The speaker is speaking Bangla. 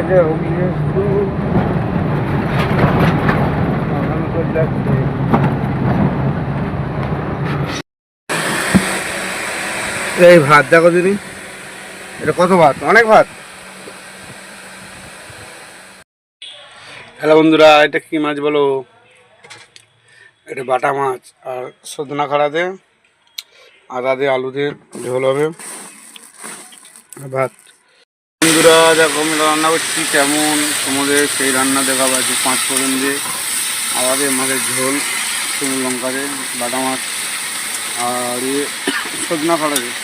এই ভাত দেখো দিদি, এটা কত ভাত, অনেক ভাত। হ্যালো বন্ধুরা, এটা কি মাছ বলো? এটা বাটা মাছ আর সজনা খাড়া দিয়ে আদা দিয়ে আলু দিয়ে ঝোল হবে, ভাত। বন্ধুরা দেখো আমি রান্না করছি, কেমন তোমাদের সেই রান্না দেখাবো। আছে 5 ফোড়ন দিয়ে আদা দিয়ে মাছের ঝোল, শুকনো লঙ্কা দিয়ে বাটা মাছ আর সজনা খাড়া দিয়ে।